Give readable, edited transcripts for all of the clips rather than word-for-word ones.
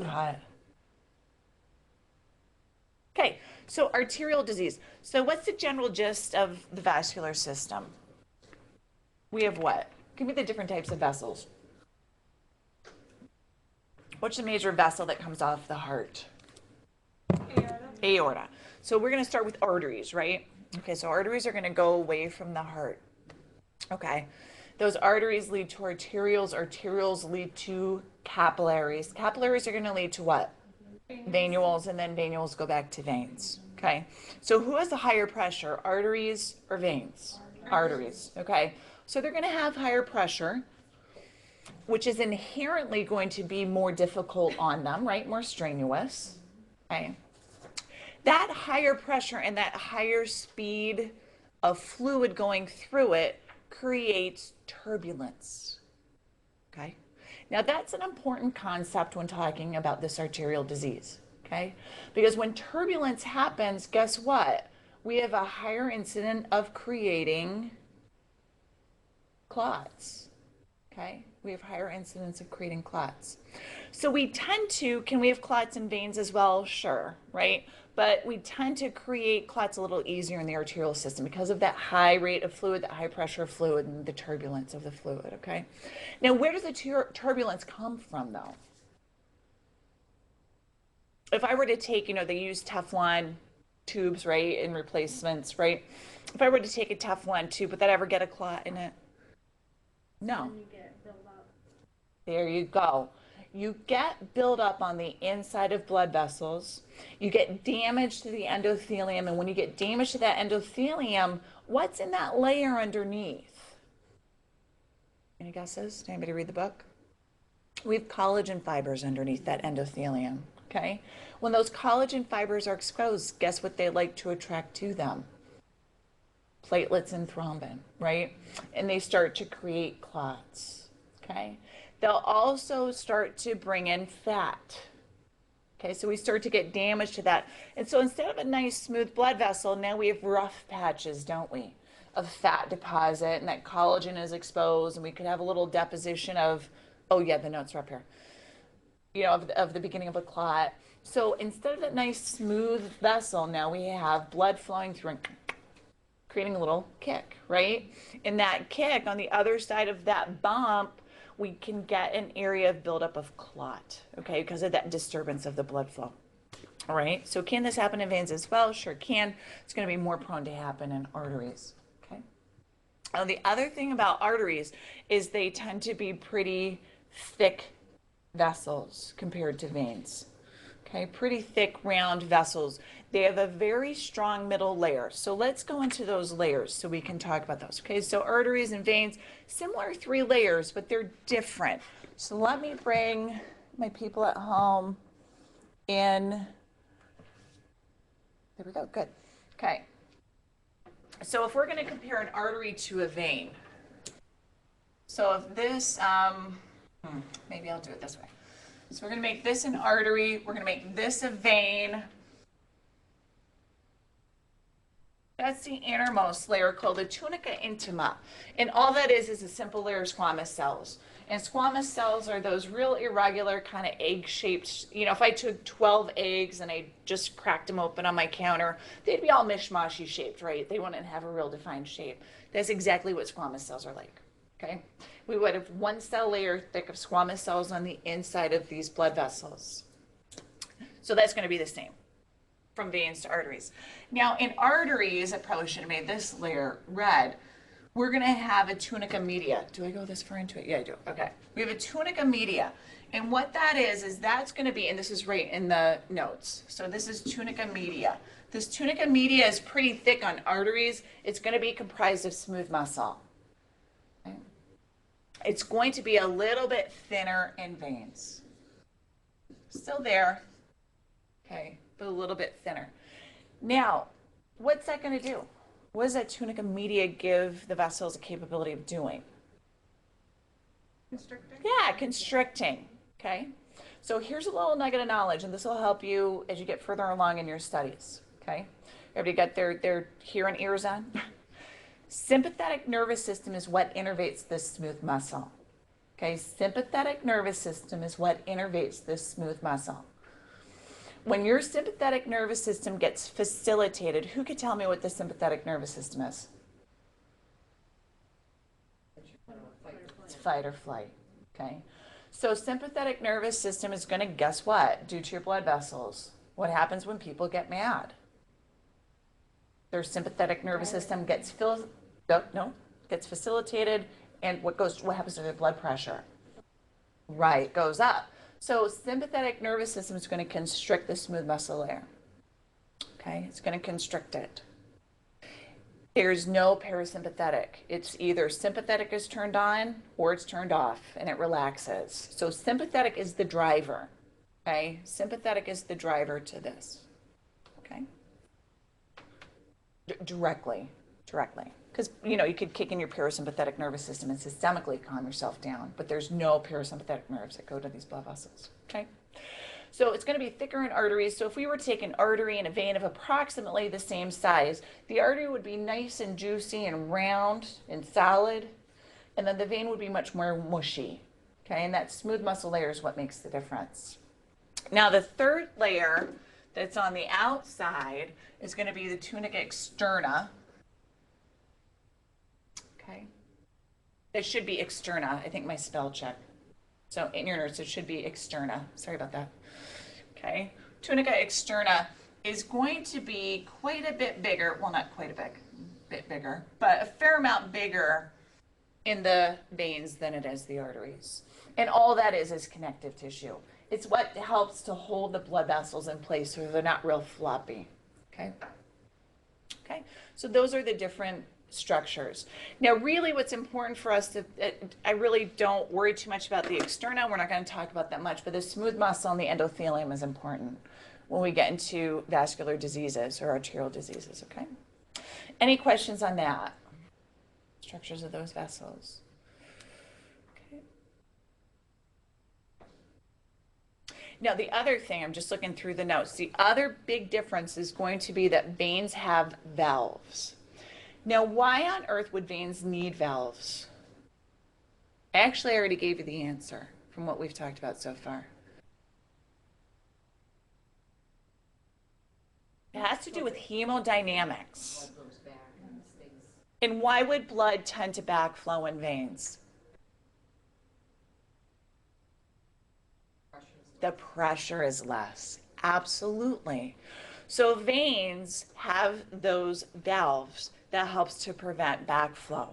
too hot. Okay, so arterial disease. So what's the general gist of the vascular system? We have what? Give me the different types of vessels. What's the major vessel that comes off the heart? Aorta. Aorta. So we're going to start with arteries, right? Okay, so arteries are going to go away from the heart. Okay, those arteries lead to arterioles. Arterioles lead to capillaries. Capillaries are going to lead to what? Venules, and then venules go back to veins. Okay, so who has the higher pressure, arteries or veins? Arteries. Okay, so they're going to have higher pressure, which is inherently going to be more difficult on them, right? More strenuous. Okay, that higher pressure and that higher speed of fluid going through it creates turbulence. Okay, now that's an important concept when talking about this arterial disease. Okay, because when turbulence happens, guess what? We have a higher incidence of creating clots. Okay, we have higher incidence of creating clots. So we tend to, can we have clots in veins as well? Sure, right? But we tend to create clots a little easier in the arterial system because of that high rate of fluid, that high pressure of fluid, and the turbulence of the fluid, okay? Now, where does the turbulence come from, though? If I were to take, they use Teflon tubes, right, in replacements, right? If I were to take a Teflon tube, would that ever get a clot in it? No. There you go. You get buildup on the inside of blood vessels. You get damage to the endothelium. And when you get damage to that endothelium, what's in that layer underneath? Any guesses? Did anybody read the book? We have collagen fibers underneath that endothelium. Okay? When those collagen fibers are exposed, guess what they like to attract to them? Platelets and thrombin, right? And they start to create clots. Okay? They'll also start to bring in fat. Okay, so we start to get damage to that. And so instead of a nice smooth blood vessel, now we have rough patches, don't we? Of fat deposit, and that collagen is exposed, and we could have a little deposition of, oh yeah, the notes are up here, of the beginning of a clot. So instead of that nice smooth vessel, now we have blood flowing through and creating a little kick, right? And that kick on the other side of that bump, we can get an area of buildup of clot, okay, because of that disturbance of the blood flow. All right, so can this happen in veins as well? Sure can. It's going to be more prone to happen in arteries, okay? Now, the other thing about arteries is they tend to be pretty thick vessels compared to veins. Okay, pretty thick, round vessels. They have a very strong middle layer. So let's go into those layers so we can talk about those. Okay, so arteries and veins, similar 3 layers, but they're different. So let me bring my people at home in. There we go, good. Okay, so if we're going to compare an artery to a vein, so if this, maybe I'll do it this way. So we're going to make this an artery. We're going to make this a vein. That's the innermost layer called the tunica intima. And all that is a simple layer of squamous cells. And squamous cells are those real irregular kind of egg-shaped, if I took 12 eggs and I just cracked them open on my counter, they'd be all mishmashy shaped, right? They wouldn't have a real defined shape. That's exactly what squamous cells are like. Okay, we would have 1 cell layer thick of squamous cells on the inside of these blood vessels. So that's going to be the same from veins to arteries. Now in arteries, I probably should have made this layer red. We're going to have a tunica media. Do I go this far into it? Yeah, I do. Okay. We have a tunica media. And what that is that's going to be, and this is right in the notes. So this is tunica media. This tunica media is pretty thick on arteries. It's going to be comprised of smooth muscle. It's going to be a little bit thinner in veins. Still there, okay, but a little bit thinner. Now, what's that going to do? What does that tunica media give the vessels the capability of doing? Constricting? Yeah, constricting, okay? So here's a little nugget of knowledge, and this will help you as you get further along in your studies, okay? Everybody got their hearing ears on? Sympathetic nervous system is what innervates this smooth muscle. Okay, sympathetic nervous system is what innervates this smooth muscle. When your sympathetic nervous system gets facilitated, who could tell me what the sympathetic nervous system is? It's fight or flight, okay? So sympathetic nervous system is going to, guess what, due to your blood vessels. What happens when people get mad? Their sympathetic nervous system gets facilitated, and what happens to their blood pressure? Right, goes up. So sympathetic nervous system is going to constrict the smooth muscle layer. Okay, it's going to constrict it. There's no parasympathetic. It's either sympathetic is turned on or it's turned off and it relaxes. So sympathetic is the driver. Okay, sympathetic is the driver to this. Okay, directly. Because, you know, you could kick in your parasympathetic nervous system and systemically calm yourself down, but there's no parasympathetic nerves that go to these blood vessels, okay? So it's going to be thicker in arteries. So if we were to take an artery and a vein of approximately the same size, the artery would be nice and juicy and round and solid, and then the vein would be much more mushy, okay? And that smooth muscle layer is what makes the difference. Now the third layer that's on the outside is going to be the tunica externa. Okay. It should be externa. I think my spell check. So in your notes, it should be externa. Sorry about that. Okay. Tunica externa is going to be quite a bit bigger. Well, not quite a bit bigger, but a fair amount bigger in the veins than it is the arteries. And all that is connective tissue. It's what helps to hold the blood vessels in place so they're not real floppy. Okay. Okay. So those are the different structures. Now, really what's important for us to, I really don't worry too much about the externa. We're not going to talk about that much, but the smooth muscle and the endothelium is important when we get into vascular diseases or arterial diseases, okay? Any questions on that? Structures of those vessels. Okay. Now, the other thing, I'm just looking through the notes, the other big difference is going to be that veins have valves. Now, why on earth would veins need valves? Actually, I already gave you the answer from what we've talked about so far. It has to do with hemodynamics. And why would blood tend to backflow in veins? The pressure is less. Absolutely. So veins have those valves that helps to prevent backflow.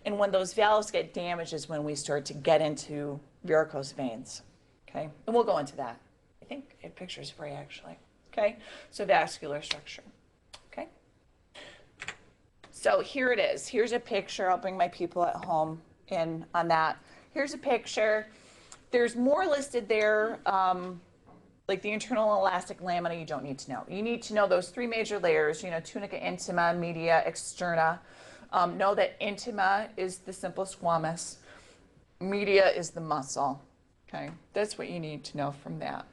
And when those valves get damaged is when we start to get into varicose veins, okay? And we'll go into that. I think I have pictures for you actually, okay? So vascular structure, okay? So here it is. Here's a picture. I'll bring my people at home in on that. Here's a picture. There's more listed there, like the internal elastic lamina, you don't need to know. You need to know those three major layers, you know, tunica intima, media, externa. Know that intima is the simple squamous. Media is the muscle, okay? That's what you need to know from that.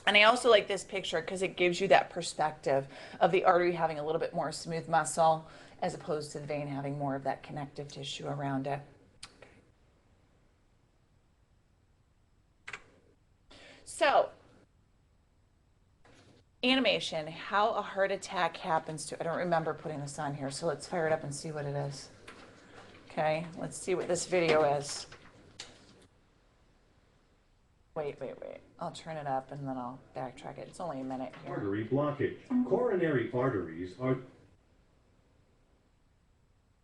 And I also like this picture because it gives you that perspective of the artery having a little bit more smooth muscle as opposed to the vein having more of that connective tissue around it. Okay. So, animation, how a heart attack happens to, I don't remember putting this on here, so let's fire it up and see what it is. Okay, let's see what this video is. Wait. I'll turn it up and then I'll backtrack it. It's only a minute here. Artery blockage. Coronary arteries are...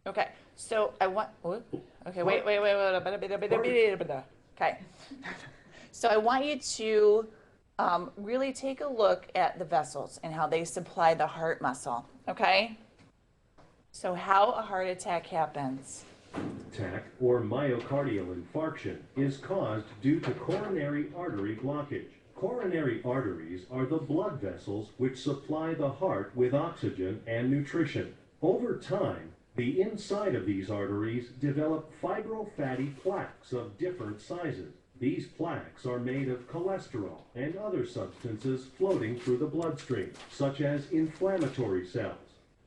Okay, so I want, okay, wait. Okay, so I want you to really take a look at the vessels and how they supply the heart muscle, okay? So how a heart attack happens. Attack or myocardial infarction is caused due to coronary artery blockage. Coronary arteries are the blood vessels which supply the heart with oxygen and nutrition. Over time, the inside of these arteries develop fibrofatty plaques of different sizes. These plaques are made of cholesterol and other substances floating through the bloodstream, such as inflammatory cells,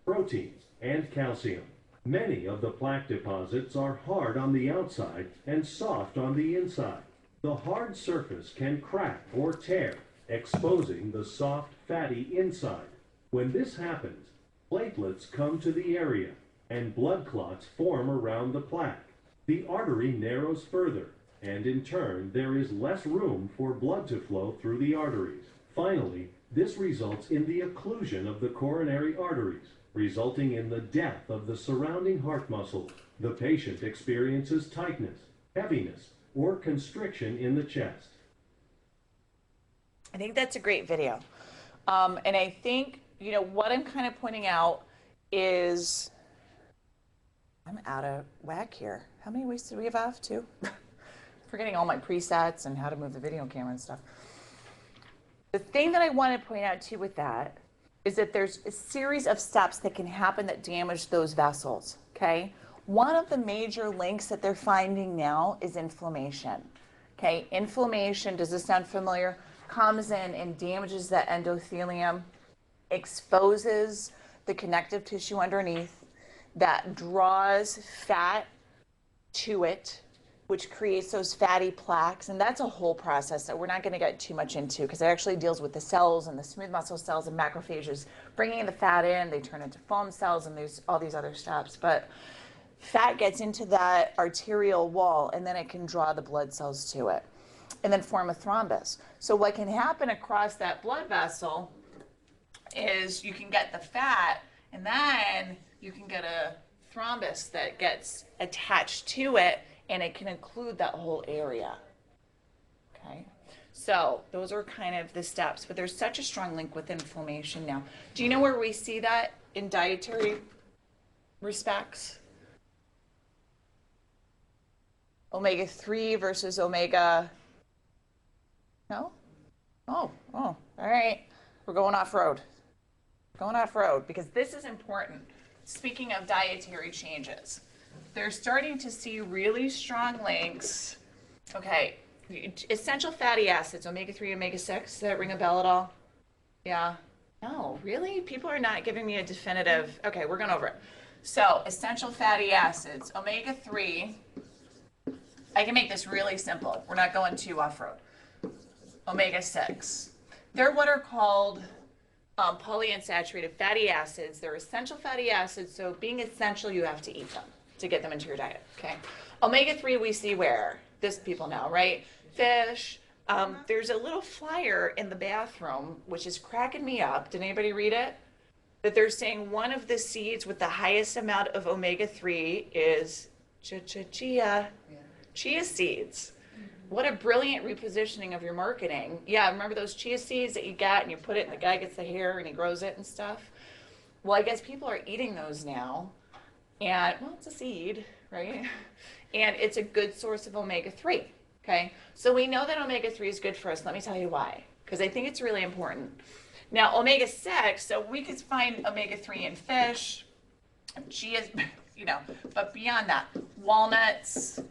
proteins, and calcium. Many of the plaque deposits are hard on the outside and soft on the inside. The hard surface can crack or tear, exposing the soft, fatty inside. When this happens, platelets come to the area and blood clots form around the plaque. The artery narrows further, and in turn, there is less room for blood to flow through the arteries. Finally, this results in the occlusion of the coronary arteries, resulting in the death of the surrounding heart muscles. The patient experiences tightness, heaviness, or constriction in the chest. I think that's a great video. And I think, what I'm kind of pointing out is I'm out of whack here. How many weeks did we have off? 2? Forgetting all my presets and how to move the video camera and stuff. The thing that I want to point out too with that is that there's a series of steps that can happen that damage those vessels, okay? One of the major links that they're finding now is inflammation, okay? Inflammation, does this sound familiar? Comes in and damages that endothelium, exposes the connective tissue underneath, that draws fat to it, which creates those fatty plaques. And that's a whole process that we're not going to get too much into because it actually deals with the cells and the smooth muscle cells and macrophages, bringing the fat in, they turn into foam cells, and there's all these other steps. But fat gets into that arterial wall, and then it can draw the blood cells to it and then form a thrombus. So what can happen across that blood vessel is you can get the fat, and then you can get a thrombus that gets attached to it, and it can include that whole area. Okay, so those are kind of the steps, but there's such a strong link with inflammation now. Do you know where we see that in dietary respects? Omega-3 versus omega, no? Oh, all right. We're going off-road. Going off-road, because this is important. Speaking of dietary changes, they're starting to see really strong links. Okay, essential fatty acids, omega-3, omega-6, does that ring a bell at all? Yeah? No, really? People are not giving me a definitive, okay, we're going over it. So, essential fatty acids, omega-3, I can make this really simple. We're not going too off-road. Omega-6. They're what are called polyunsaturated fatty acids. They're essential fatty acids, so being essential, you have to eat them to get them into your diet, okay? Omega-3 we see where? This people know, right? Fish. There's a little flyer in the bathroom, which is cracking me up. Did anybody read it? That they're saying one of the seeds with the highest amount of omega-3 is chia seeds. What a brilliant repositioning of your marketing. Yeah, remember those chia seeds that you got and you put it and the guy gets the hair and he grows it and stuff? Well, I guess people are eating those now. And, well, it's a seed, right? And it's a good source of omega-3, okay? So we know that omega-3 is good for us. Let me tell you why, because I think it's really important. Now, omega-6, so we could find omega-3 in fish, chia, but beyond that, walnuts,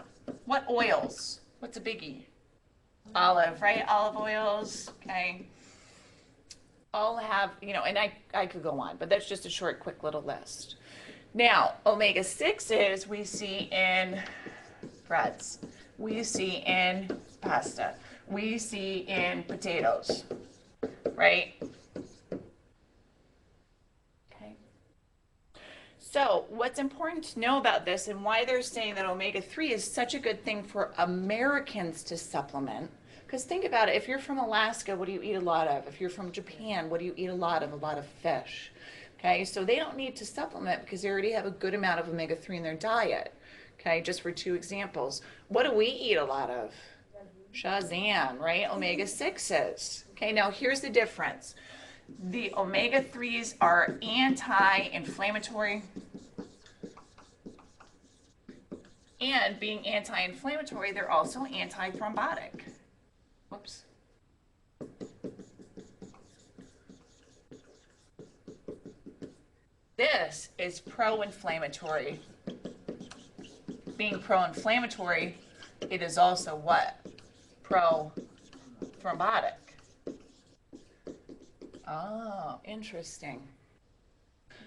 what oils? What's a biggie? Olive, right? Olive oils, okay? All have, and I could go on, but that's just a short, quick little list. Now, omega-6s we see in breads. We see in pasta. We see in potatoes, right? Okay. So what's important to know about this and why they're saying that omega-3 is such a good thing for Americans to supplement, because think about it, if you're from Alaska, what do you eat a lot of? If you're from Japan, what do you eat a lot of? A lot of fish. Okay, so they don't need to supplement because they already have a good amount of omega-3 in their diet. Okay, just for 2 examples. What do we eat a lot of? Shazam, right? Omega-6s. Okay, now here's the difference. The omega-3s are anti-inflammatory, and being anti-inflammatory, they're also anti-thrombotic. Whoops. This is pro-inflammatory. Being pro-inflammatory, it is also what? Pro-thrombotic. Oh, interesting.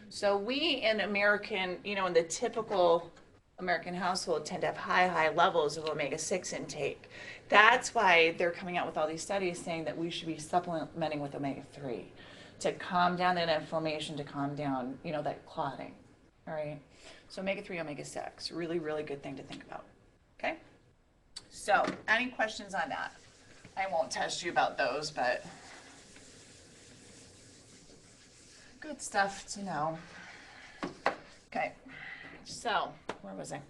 So we in American, in the typical American household tend to have high levels of omega-6 intake. That's why they're coming out with all these studies saying that we should be supplementing with omega-3 to calm down that inflammation, to calm down, that clotting. All right. So omega-3, omega-6, really, really good thing to think about. Okay. So any questions on that? I won't test you about those, but good stuff to know. Okay. So where was I?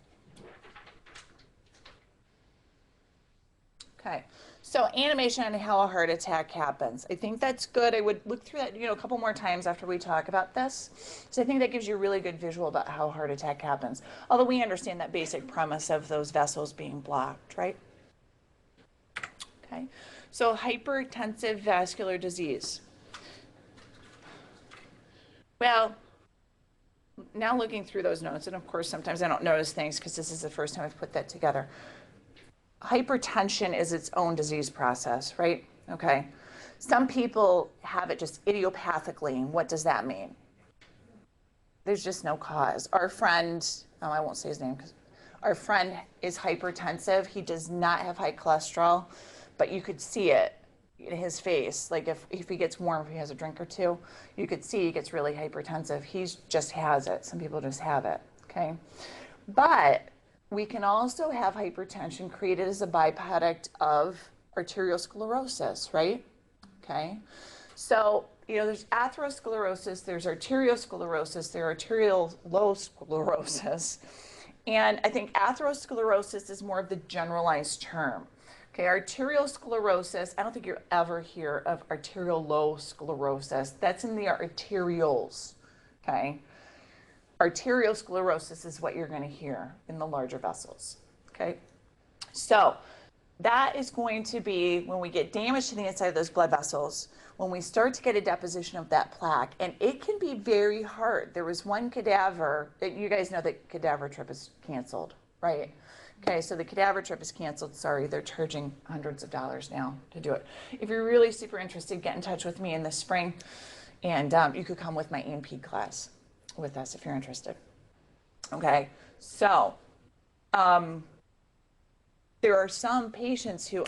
Okay. So animation on how a heart attack happens. I think that's good. I would look through that, a couple more times after we talk about this. So I think that gives you a really good visual about how a heart attack happens. Although we understand that basic premise of those vessels being blocked, right? Okay. So hypertensive vascular disease. Well, now looking through those notes, and of course sometimes I don't notice things because this is the first time I've put that together. Hypertension is its own disease process, right? Okay. Some people have it just idiopathically, and what does that mean? There's just no cause. Our friend, I won't say his name, because our friend is hypertensive. He does not have high cholesterol, but you could see it in his face. Like if he gets warm, if he has a drink or two, you could see he gets really hypertensive. He just has it. Some people just have it, okay? But we can also have hypertension created as a byproduct of arterial sclerosis, right? Okay. So, there's atherosclerosis, there's arterial sclerosis, there's arterial low sclerosis. And I think atherosclerosis is more of the generalized term. Okay, arterial sclerosis, I don't think you'll ever hear of arterial low sclerosis. That's in the arterioles, okay? Arterial sclerosis is what you're going to hear in the larger vessels, okay? So that is going to be when we get damage to the inside of those blood vessels, when we start to get a deposition of that plaque, and it can be very hard. There was one cadaver, you guys know that cadaver trip is canceled, right? Okay, so the cadaver trip is canceled. Sorry, they're charging hundreds of dollars now to do it. If you're really super interested, get in touch with me in the spring, and you could come with my E&P class with us if you're interested. Okay, so there are some patients who,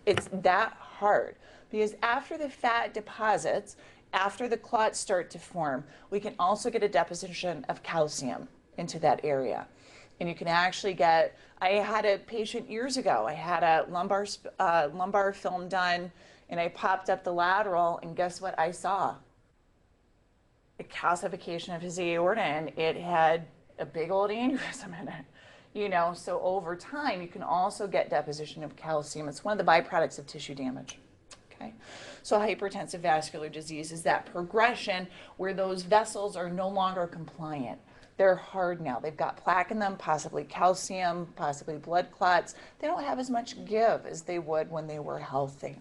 it's that hard because after the fat deposits, after the clots start to form, we can also get a deposition of calcium into that area. And you can actually get, I had a patient years ago, I had a lumbar film done, and I popped up the lateral, and guess what I saw? A calcification of his aorta, and it had a big old aneurysm in it. So over time, you can also get deposition of calcium. It's one of the byproducts of tissue damage. Okay, so hypertensive vascular disease is that progression where those vessels are no longer compliant. They're hard now. They've got plaque in them, possibly calcium, possibly blood clots. They don't have as much give as they would when they were healthy.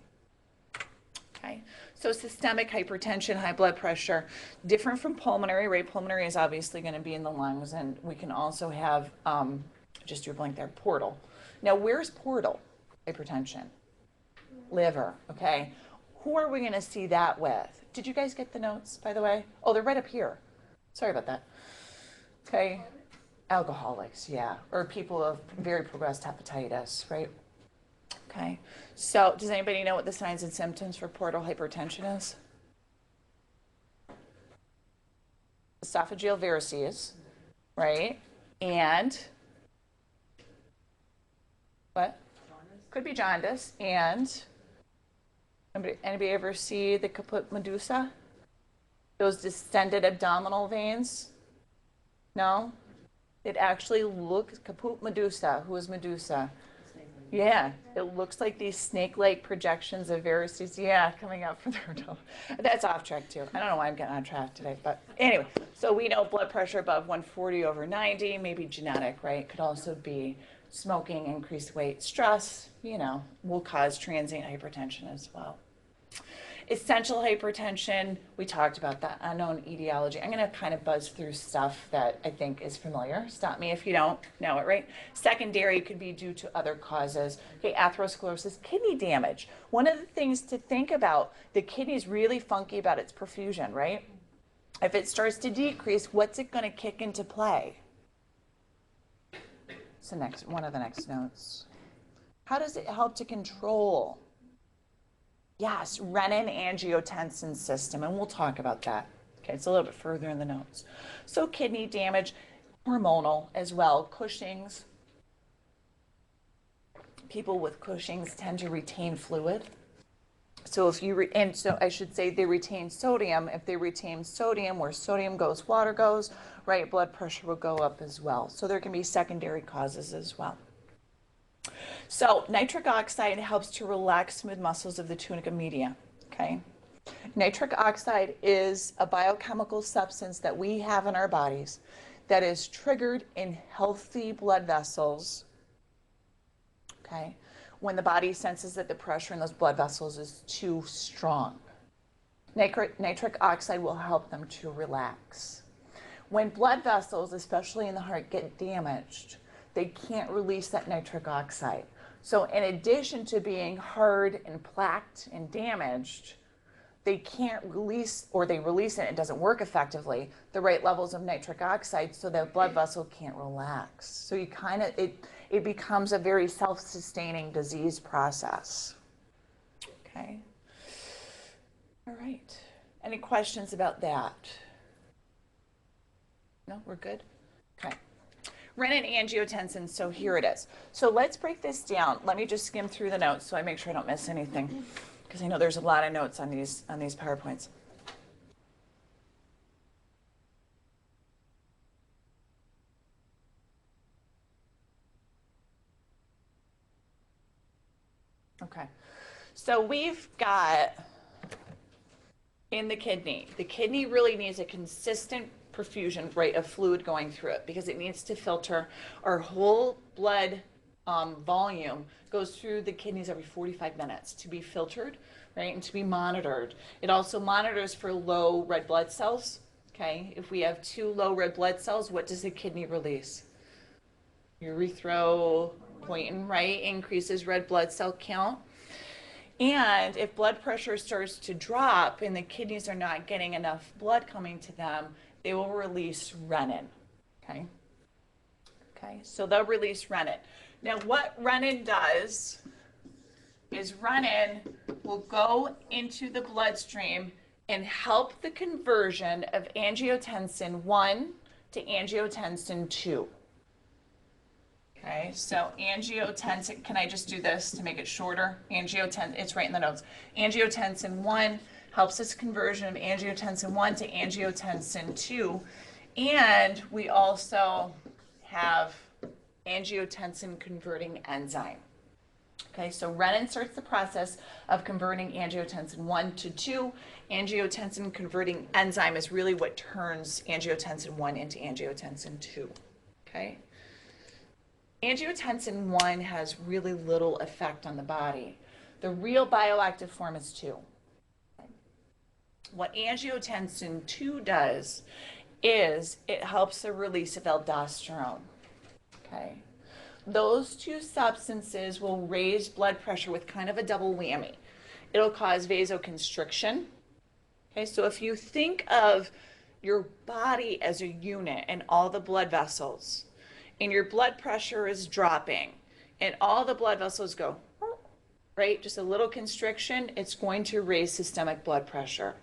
Okay, so systemic hypertension, high blood pressure, different from pulmonary, right? Pulmonary is obviously going to be in the lungs, and we can also have, just do a blank there, portal. Now, where's portal hypertension? Liver, okay? Who are we going to see that with? Did you guys get the notes, by the way? Oh, they're right up here. Sorry about that. Okay, alcoholics, yeah, or people of very progressed hepatitis, right? Okay, so does anybody know what the signs and symptoms for portal hypertension is? Esophageal varices, right? And what? Could be jaundice. And anybody ever see the caput medusa? Those distended abdominal veins? No? It actually looks, caput medusa. Who is Medusa? Yeah, it looks like these snake-like projections of varices, yeah, coming out from their abdomen. That's off track too. I don't know why I'm getting on track today, but anyway, so we know blood pressure above 140/90, maybe genetic, right? Could also be smoking, increased weight, stress, will cause transient hypertension as well. Essential hypertension, we talked about that, unknown etiology. I'm going to kind of buzz through stuff that I think is familiar. Stop me if you don't know it, right? Secondary could be due to other causes. Okay, atherosclerosis, kidney damage. One of the things to think about, the kidney is really funky about its perfusion, right? If it starts to decrease, what's it going to kick into play? It's one of the next notes. How does it help to control? Yes, renin-angiotensin system, and we'll talk about that. Okay, it's a little bit further in the notes. So kidney damage, hormonal as well. Cushing's. People with Cushing's tend to retain fluid. So if you, and so I should say they retain sodium. If they retain sodium, where sodium goes, water goes, right, blood pressure will go up as well. So there can be secondary causes as well. So nitric oxide helps to relax smooth muscles of the tunica media, okay? Nitric oxide is a biochemical substance that we have in our bodies that is triggered in healthy blood vessels, okay, when the body senses that the pressure in those blood vessels is too strong. Nitric oxide will help them to relax. When blood vessels, especially in the heart, get damaged, they can't release that nitric oxide. So in addition to being hard and plaqued and damaged, they can't release, or they release it and it doesn't work effectively, the right levels of nitric oxide, so that blood vessel can't relax. So you kind of, it becomes a very self-sustaining disease process. Okay. All right. Any questions about that? No, we're good? Okay. Renin-angiotensin, so here it is. So let's break this down. Let me just skim through the notes so I make sure I don't miss anything, because I know there's a lot of notes on these PowerPoints. Okay. So we've got in the kidney really needs a consistent perfusion, right, of fluid going through it, because it needs to filter. Our whole blood volume goes through the kidneys every 45 minutes to be filtered, right, and to be monitored. It also monitors for low red blood cells, okay? If we have too low red blood cells, what does the kidney release? Erythropoietin, right, increases red blood cell count. And if blood pressure starts to drop and the kidneys are not getting enough blood coming to them, they will release renin, okay? Okay, so they'll release renin. Now what renin does is renin will go into the bloodstream and help the conversion of angiotensin 1 to angiotensin 2. Okay, so angiotensin, can I just do this to make it shorter? Angiotensin, it's right in the notes. Angiotensin 1 helps its conversion of angiotensin 1 to angiotensin 2. And we also have angiotensin converting enzyme. Okay, so renin starts the process of converting angiotensin 1 to 2. Angiotensin converting enzyme is really what turns angiotensin 1 into angiotensin 2. Okay? Angiotensin 1 has really little effect on the body. The real bioactive form is 2. What angiotensin 2 does is it helps the release of aldosterone. Okay? Those two substances will raise blood pressure with kind of a double whammy. It'll cause vasoconstriction. Okay, so if you think of your body as a unit and all the blood vessels, and your blood pressure is dropping, and all the blood vessels go, right, just a little constriction, it's going to raise systemic blood pressure.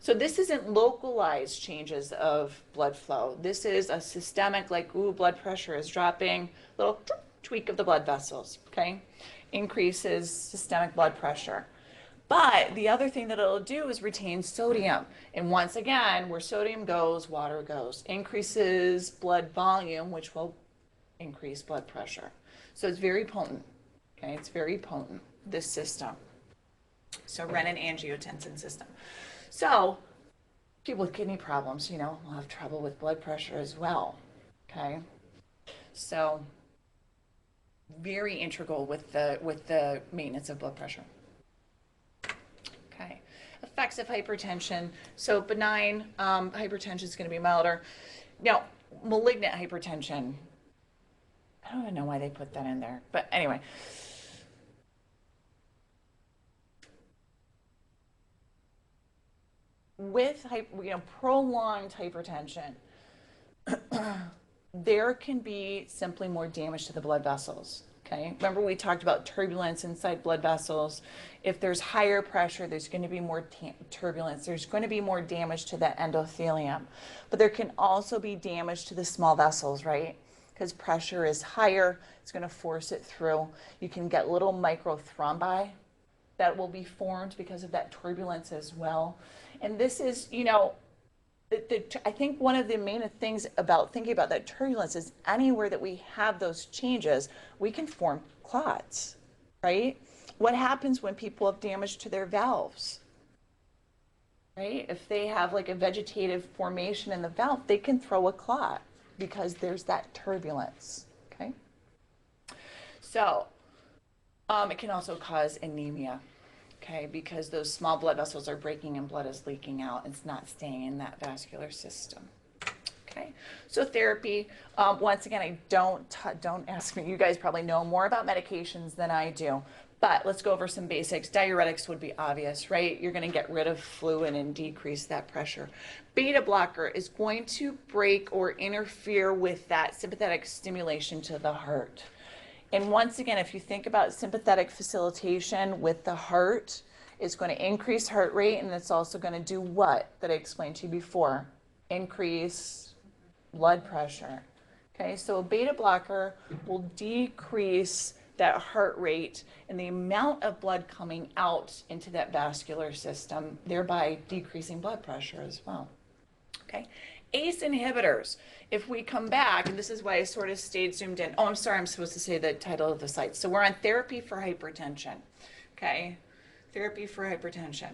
So this isn't localized changes of blood flow. This is a systemic, like, ooh, blood pressure is dropping, little tweak of the blood vessels, okay? Increases systemic blood pressure. But the other thing that it'll do is retain sodium. And once again, where sodium goes, water goes. Increases blood volume, which will increase blood pressure. So it's very potent, okay? It's very potent, this system. So renin-angiotensin system. So people with kidney problems, will have trouble with blood pressure as well, okay? So very integral with the maintenance of blood pressure. Okay. Effects of hypertension. So benign hypertension is going to be milder. Now, malignant hypertension, I don't even know why they put that in there, but anyway. with prolonged hypertension, there can be simply more damage to the blood vessels. Okay, remember we talked about turbulence inside blood vessels. If there's higher pressure, there's going to be more turbulence. There's going to be more damage to that endothelium. But there can also be damage to the small vessels, right? Because pressure is higher, it's going to force it through. You can get little microthrombi that will be formed because of that turbulence as well. And this is, I think one of the main things about thinking about that turbulence is anywhere that we have those changes, we can form clots, right? What happens when people have damage to their valves, right? If they have like a vegetative formation in the valve, they can throw a clot because there's that turbulence, okay? So it can also cause anemia. Okay, because those small blood vessels are breaking and blood is leaking out. It's not staying in that vascular system. Okay, so therapy. Once again, I don't ask me. You guys probably know more about medications than I do, but let's go over some basics. Diuretics would be obvious, right? You're going to get rid of fluid and decrease that pressure. Beta blocker is going to break or interfere with that sympathetic stimulation to the heart. And once again, if you think about sympathetic facilitation with the heart, it's going to increase heart rate, and it's also going to do what that I explained to you before? Increase blood pressure. Okay, so a beta blocker will decrease that heart rate and the amount of blood coming out into that vascular system, thereby decreasing blood pressure as well. Okay. ACE inhibitors, if we come back, and this is why I sort of stayed zoomed in. Oh, I'm sorry, I'm supposed to say the title of the slide. So we're on therapy for hypertension, okay? Therapy for hypertension.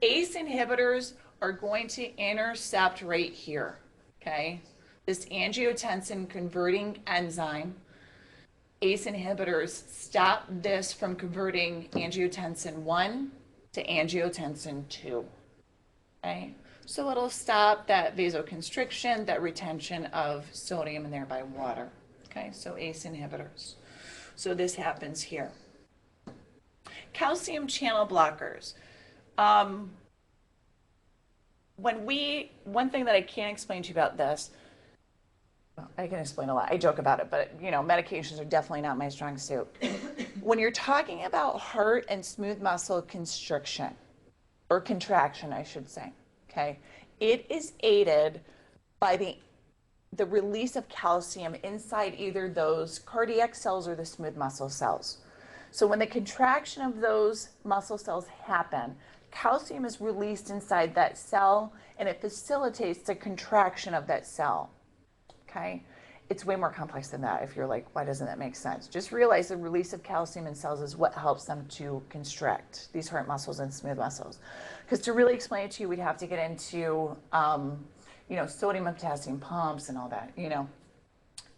ACE inhibitors are going to intercept right here, okay? This angiotensin converting enzyme. ACE inhibitors stop this from converting angiotensin 1 to angiotensin 2, okay? So it'll stop that vasoconstriction, that retention of sodium and thereby water. Okay, so ACE inhibitors. So this happens here. Calcium channel blockers. One thing that I can't explain to you about this, well, I can explain a lot. I joke about it, but medications are definitely not my strong suit. When you're talking about heart and smooth muscle constriction, or contraction, I should say. Okay, it is aided by the release of calcium inside either those cardiac cells or the smooth muscle cells. So when the contraction of those muscle cells happen, calcium is released inside that cell and it facilitates the contraction of that cell. Okay, it's way more complex than that. If you're like, why doesn't that make sense? Just realize the release of calcium in cells is what helps them to constrict these heart muscles and smooth muscles. Because to really explain it to you, we'd have to get into, sodium and potassium pumps and all that,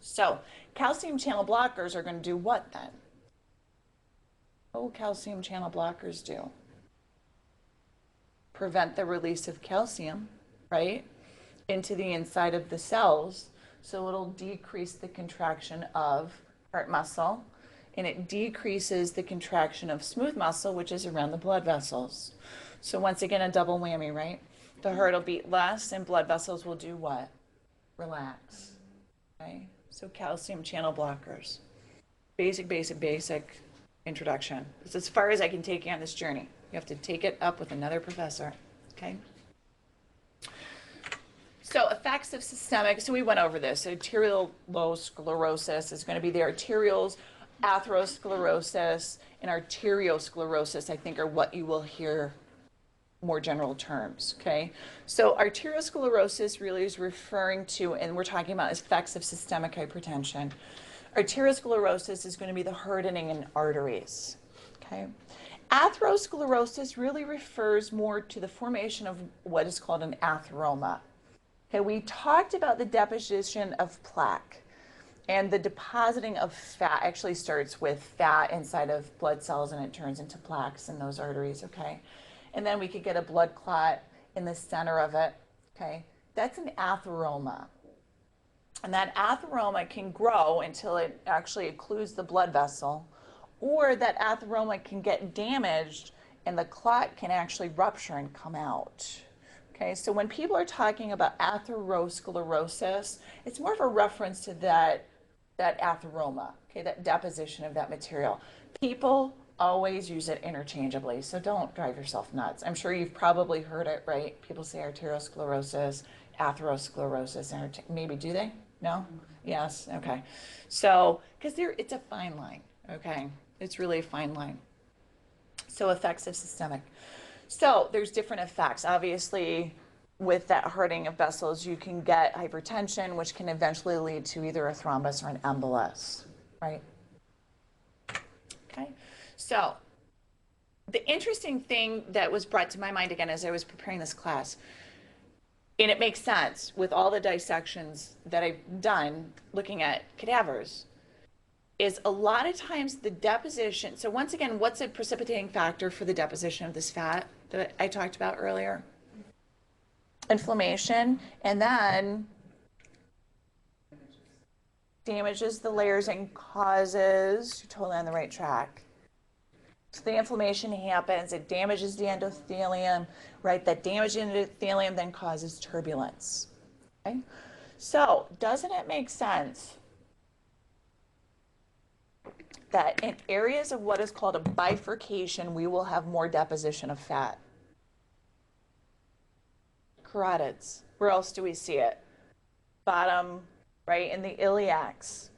So calcium channel blockers are going to do what then? What will calcium channel blockers do? Prevent the release of calcium, right, into the inside of the cells. So it'll decrease the contraction of heart muscle, and it decreases the contraction of smooth muscle, which is around the blood vessels. So once again, a double whammy, right? The heart will beat less and blood vessels will do what? Relax. Okay? So calcium channel blockers. Basic introduction. It's as far as I can take you on this journey. You have to take it up with another professor. Okay? So effects of systemic, so we went over this. Arterial sclerosis is going to be the arterioles, atherosclerosis, and arteriosclerosis, I think, are what you will hear more general terms, okay? So arteriosclerosis really is referring to, and we're talking about effects of systemic hypertension. Arteriosclerosis is going to be the hardening in arteries, okay? Atherosclerosis really refers more to the formation of what is called an atheroma. Okay, we talked about the deposition of plaque, and the depositing of fat actually starts with fat inside of blood cells and it turns into plaques in those arteries, okay? And then we could get a blood clot in the center of it, okay? That's an atheroma. And that atheroma can grow until it actually occludes the blood vessel, or that atheroma can get damaged and the clot can actually rupture and come out. Okay, so when people are talking about atherosclerosis, it's more of a reference to that atheroma, okay, that deposition of that material. People always use it interchangeably, so don't drive yourself nuts. I'm sure you've probably heard it, right? People say arteriosclerosis, atherosclerosis, maybe do they? No? Yes, okay. So, because it's a fine line, okay? It's really a fine line. So effects of systemic. So there's different effects. Obviously, with that hardening of vessels, you can get hypertension, which can eventually lead to either a thrombus or an embolus, right? Okay. So the interesting thing that was brought to my mind again as I was preparing this class, and it makes sense with all the dissections that I've done looking at cadavers, is a lot of times the deposition. So once again, what's a precipitating factor for the deposition of this fat that I talked about earlier? Inflammation, and then damages the layers and causes, you're totally on the right track. So the inflammation happens, it damages the endothelium, right? That damaged endothelium then causes turbulence, okay? So doesn't it make sense that in areas of what is called a bifurcation, we will have more deposition of fat? Carotids. Where else do we see it? Bottom, right, in the iliacs,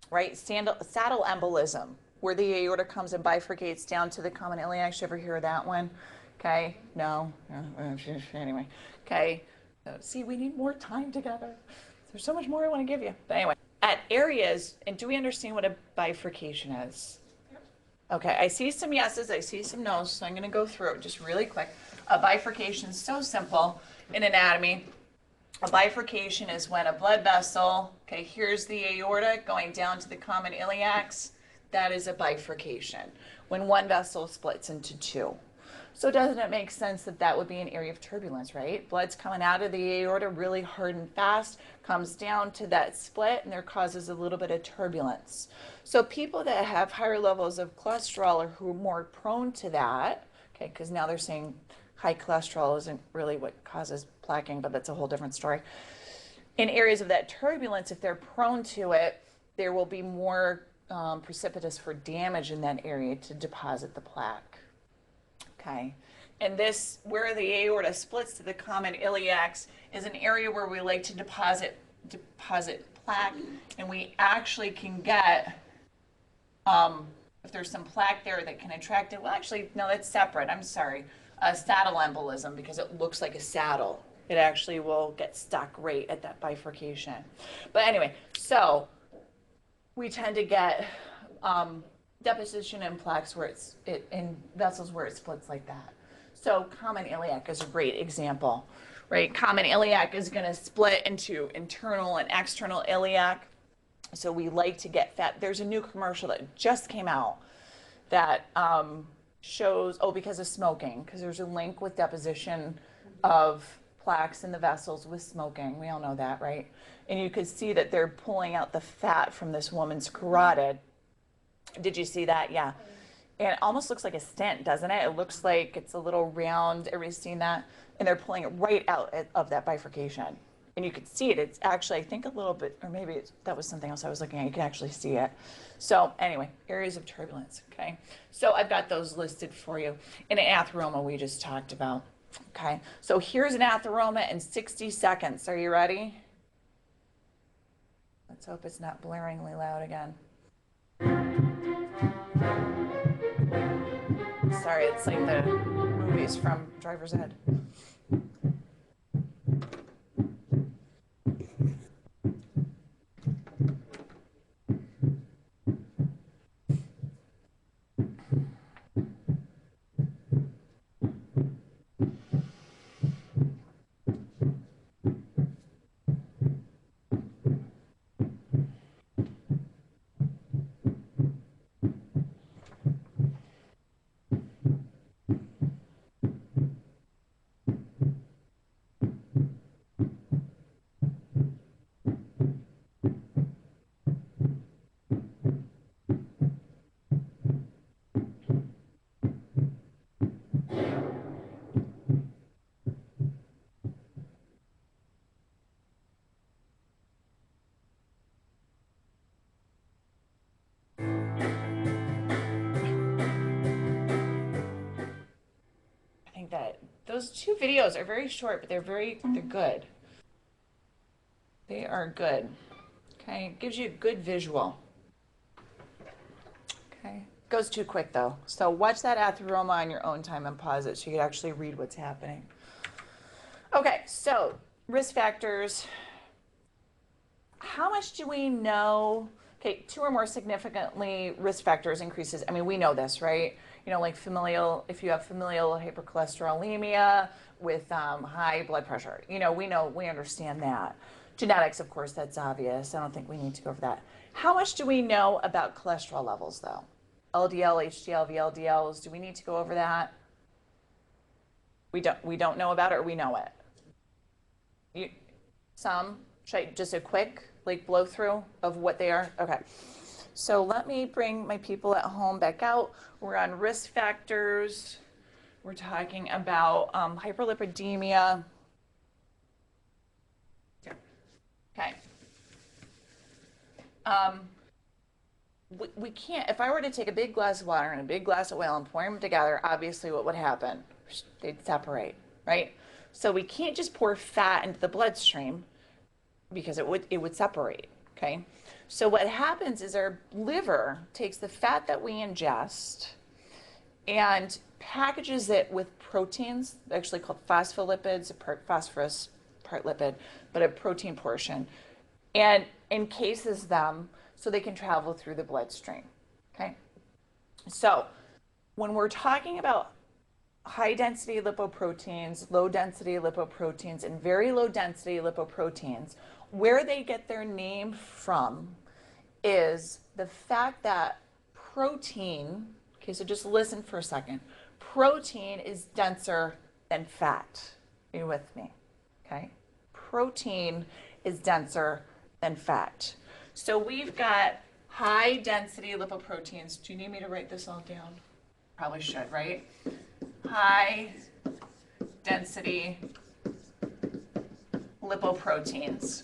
right? Saddle embolism, where the aorta comes and bifurcates down to the common iliacs. You ever hear of that one? Okay, no? Anyway, okay. So, see, we need more time together. There's so much more I want to give you. But anyway, at areas, and do we understand what a bifurcation is? Okay, I see some yeses, I see some no's, so I'm going to go through it just really quick. A bifurcation is so simple in anatomy. A bifurcation is when a blood vessel, okay, here's the aorta going down to the common iliacs. That is a bifurcation, when one vessel splits into two. So doesn't it make sense that that would be an area of turbulence, right? Blood's coming out of the aorta really hard and fast, comes down to that split, and there causes a little bit of turbulence. So people that have higher levels of cholesterol or who are more prone to that, okay, because now they're saying high cholesterol isn't really what causes plaquing, but that's a whole different story. In areas of that turbulence, if they're prone to it, there will be more precipitous for damage in that area to deposit the plaque. Okay, and this, where the aorta splits to the common iliacs, is an area where we like to deposit plaque, and we actually can get, if there's some plaque there that can attract it, well actually, no, that's separate, I'm sorry, a saddle embolism, because it looks like a saddle. It actually will get stuck right at that bifurcation. But anyway, so we tend to get deposition in plaques where in vessels where it splits like that. So common iliac is a great example, right? Common iliac is going to split into internal and external iliac. So we like to get fat. There's a new commercial that just came out that shows, because of smoking, because there's a link with deposition of plaques in the vessels with smoking. We all know that, right? And you could see that they're pulling out the fat from this woman's carotid. Did you see that? Yeah. And it almost looks like a stent, doesn't it? It looks like it's a little round. Everybody's seen that? And they're pulling it right out of that bifurcation. And you could see it. It's actually, I think, a little bit, or maybe that was something else I was looking at. You can actually see it. So anyway, areas of turbulence, okay? So I've got those listed for you. And an atheroma we just talked about, okay? So here's an atheroma in 60 seconds. Are you ready? Let's hope it's not blaringly loud again. Sorry, it's like the movies from Driver's Ed. it. Those 2 videos are very short, but they're good. They are good. Okay, it gives you a good visual. Okay, goes too quick though. So watch that atheroma on your own time and pause it so you can actually read what's happening. Okay, so risk factors. How much do we know? Okay, 2 or more significantly risk factors increases. I mean, we know this, right? You know, like if you have familial hypercholesterolemia with high blood pressure, you know, we understand that. Genetics, of course, that's obvious. I don't think we need to go over that. How much do we know about cholesterol levels, though? LDL, HDL, VLDLs, do we need to go over that? We don't know about it, or we know it? Should I just a quick like blow through of what they are? Okay. So let me bring my people at home back out. We're on risk factors. We're talking about hyperlipidemia. Okay. We can't, if I were to take a big glass of water and a big glass of oil and pour them together, obviously what would happen? They'd separate, right? So we can't just pour fat into the bloodstream because it would separate, okay? So what happens is our liver takes the fat that we ingest and packages it with proteins, actually called phospholipids, part phosphorus, part lipid, but a protein portion, and encases them so they can travel through the bloodstream, okay? So when we're talking about high density lipoproteins, low density lipoproteins, and very low density lipoproteins, where they get their name from is the fact that protein, okay, so just listen for a second, protein is denser than fat. Are you with me? Okay? Protein is denser than fat. So we've got high density lipoproteins. Do you need me to write this all down? Probably should, right? High density lipoproteins.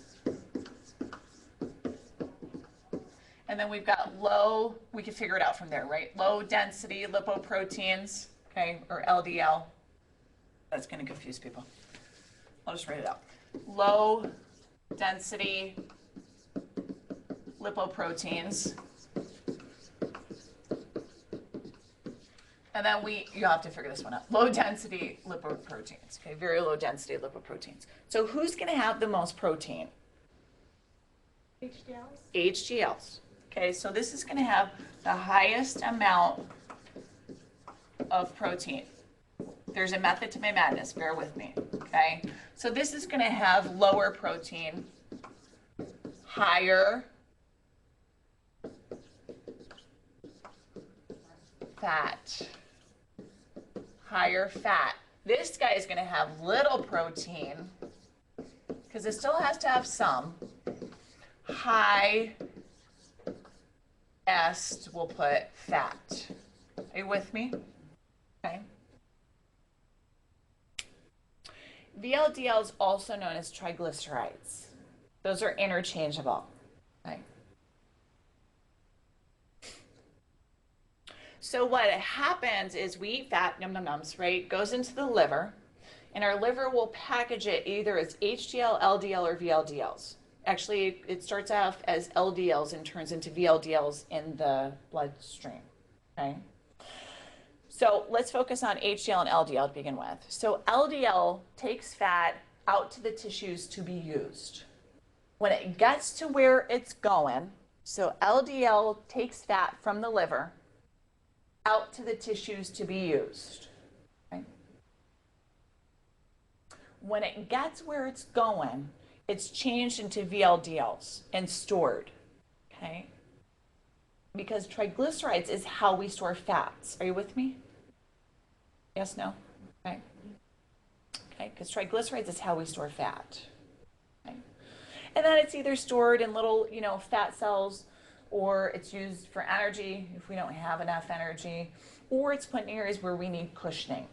And then we've got low, we can figure it out from there, right? Low density lipoproteins, okay, or LDL. That's going to confuse people. I'll just write it out. Low density lipoproteins. And then you have to figure this one out. Low density lipoproteins, okay, very low density lipoproteins. So who's going to have the most protein? HDLs. HDLs. Okay, so this is going to have the highest amount of protein. There's a method to my madness, bear with me, okay? So this is going to have lower protein, higher fat. Higher fat. This guy is going to have little protein because it still has to have some. High est, we'll put fat. Are you with me? Okay. VLDL is also known as triglycerides. Those are interchangeable. Okay. So what happens is we eat fat, num num nums, right? Goes into the liver, and our liver will package it either as HDL, LDL, or VLDLs. Actually, it starts off as LDLs and turns into VLDLs in the bloodstream, okay? So let's focus on HDL and LDL to begin with. So LDL takes fat out to the tissues to be used. When it gets to where it's going, so LDL takes fat from the liver out to the tissues to be used. Okay? When it gets where it's going, it's changed into VLDLs and stored, okay? Because triglycerides is how we store fats. Are you with me? Yes, no? Okay. Okay, because triglycerides is how we store fat. Okay. And then it's either stored in little, fat cells, or it's used for energy if we don't have enough energy, or it's put in areas where we need cushioning,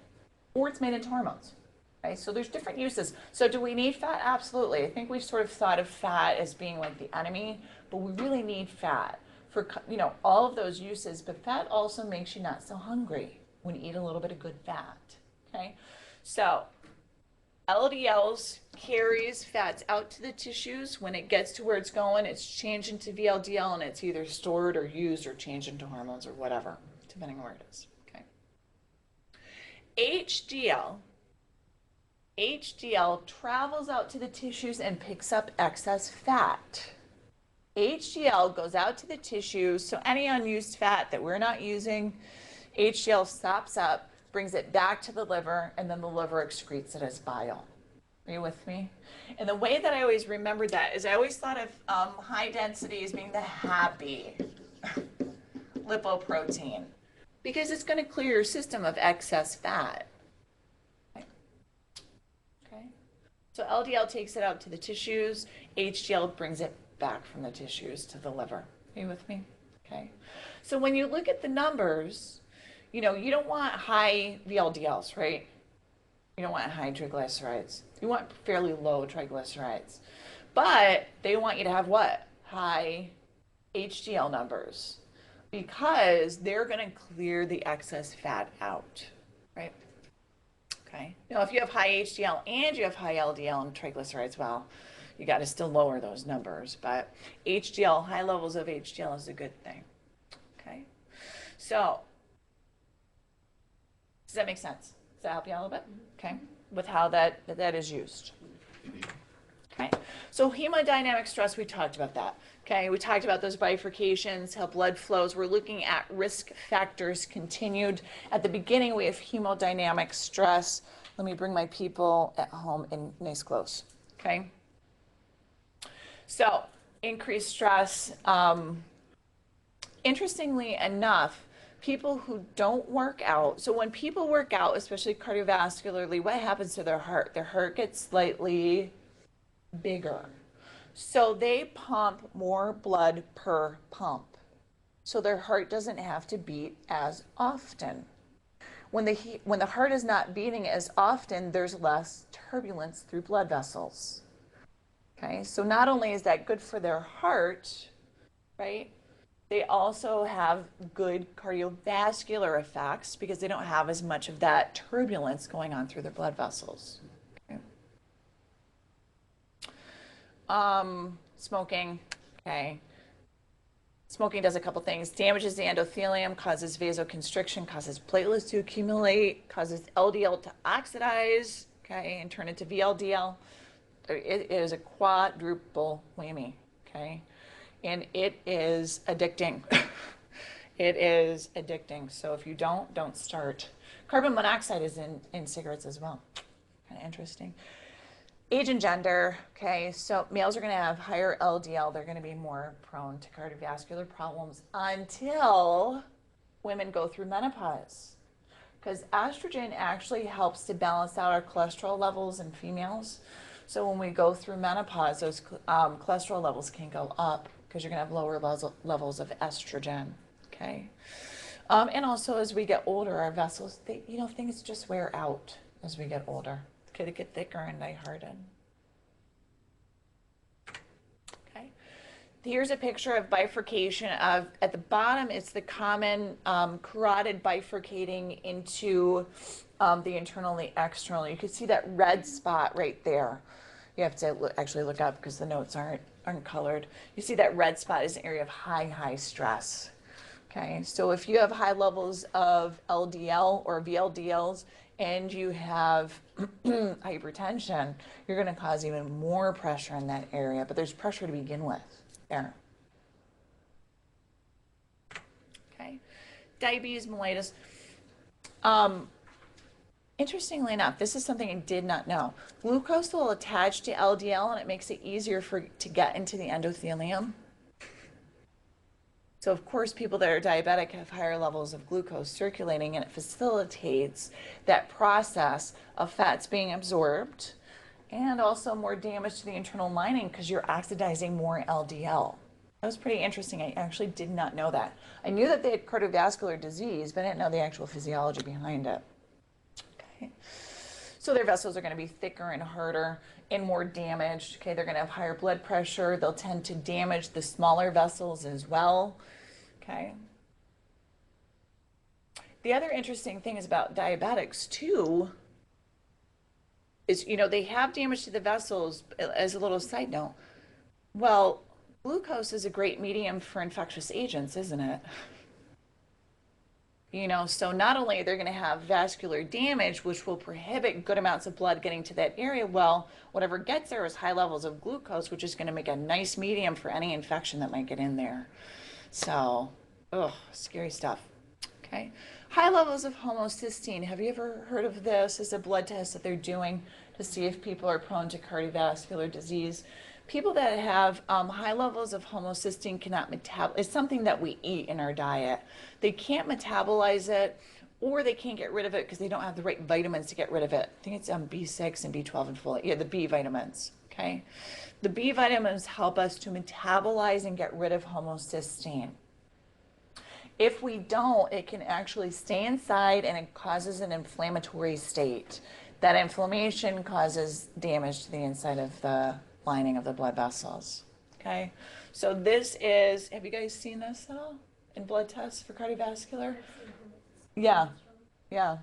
or it's made into hormones. Okay, so there's different uses. So do we need fat? Absolutely. I think we've sort of thought of fat as being like the enemy, but we really need fat for all of those uses. But fat also makes you not so hungry when you eat a little bit of good fat. Okay, So LDLs carries fats out to the tissues. When it gets to where it's going, it's changed into VLDL and it's either stored or used or changed into hormones or whatever, depending on where it is. Okay. HDL travels out to the tissues and picks up excess fat. HDL goes out to the tissues, so any unused fat that we're not using, HDL stops up, brings it back to the liver, and then the liver excretes it as bile. Are you with me? And the way that I always remembered that is I always thought of high density as being the happy lipoprotein because it's going to clear your system of excess fat. Okay. So LDL takes it out to the tissues, HDL brings it back from the tissues to the liver. Are you with me? Okay. So when you look at the numbers, you know, you don't want high VLDLs, right? You don't want high triglycerides. You want fairly low triglycerides. But they want you to have what? High HDL numbers because they're going to clear the excess fat out, right? Okay. Now, if you have high HDL and you have high LDL and triglycerides, well, you got to still lower those numbers. But HDL, high levels of HDL is a good thing. Okay. So, does that make sense? Does that help you out a little bit? Okay. With how that is used. Okay. So hemodynamic stress, we talked about that. Okay. We talked about those bifurcations, how blood flows. We're looking at risk factors continued. At the beginning, we have hemodynamic stress. Let me bring my people at home in nice clothes. Okay. So increased stress. Interestingly enough, people who don't work out, so when people work out, especially cardiovascularly, what happens to their heart? Their heart gets slightly bigger. So they pump more blood per pump. So their heart doesn't have to beat as often. When the heart is not beating as often, there's less turbulence through blood vessels. Okay, so not only is that good for their heart, right? They also have good cardiovascular effects because they don't have as much of that turbulence going on through their blood vessels. Okay. Smoking, okay. Smoking does a couple things. Damages the endothelium, causes vasoconstriction, causes platelets to accumulate, causes LDL to oxidize, okay, and turn into VLDL. It is a quadruple whammy, okay? And it is addicting. It is addicting. So if you don't start. Carbon monoxide is in cigarettes as well. Kind of interesting. Age and gender, okay? So males are going to have higher LDL. They're going to be more prone to cardiovascular problems until women go through menopause. Because estrogen actually helps to balance out our cholesterol levels in females. So when we go through menopause, those cholesterol levels can go up because you're going to have lower levels of estrogen, okay? And also as we get older, our vessels, things just wear out as we get older. Okay, they get thicker and they harden. Okay. Here's a picture of bifurcation of, at the bottom, it's the common carotid bifurcating into the internal and the external. You can see that red spot right there. You have to actually look up because the notes aren't colored. You see that red spot is an area of high stress. Okay, so if you have high levels of LDL or VLDLs and you have hypertension, you're going to cause even more pressure in that area, but there's pressure to begin with there. Okay, diabetes mellitus. Interestingly enough, this is something I did not know. Glucose will attach to LDL and it makes it easier to get into the endothelium. So of course, people that are diabetic have higher levels of glucose circulating and it facilitates that process of fats being absorbed and also more damage to the internal lining because you're oxidizing more LDL. That was pretty interesting. I actually did not know that. I knew that they had cardiovascular disease, but I didn't know the actual physiology behind it. Okay. So their vessels are going to be thicker and harder and more damaged. Okay, they're going to have higher blood pressure. They'll tend to damage the smaller vessels as well. Okay. The other interesting thing is about diabetics too is, they have damage to the vessels. As a little side note, well, glucose is a great medium for infectious agents, isn't it? So not only are they going to have vascular damage, which will prohibit good amounts of blood getting to that area, well, whatever gets there is high levels of glucose, which is going to make a nice medium for any infection that might get in there. So, scary stuff. Okay. High levels of homocysteine. Have you ever heard of this as a blood test that they're doing to see if people are prone to cardiovascular disease? People that have high levels of homocysteine cannot metabolize. It's something that we eat in our diet. They can't metabolize it, or they can't get rid of it because they don't have the right vitamins to get rid of it. I think it's B6 and B12 and folate. Yeah, the B vitamins. Okay. The B vitamins help us to metabolize and get rid of homocysteine. If we don't, it can actually stay inside and it causes an inflammatory state. That inflammation causes damage to the inside of the lining of the blood vessels. Okay, so this is, have you guys seen this at all in blood tests for cardiovascular? Yeah, yeah.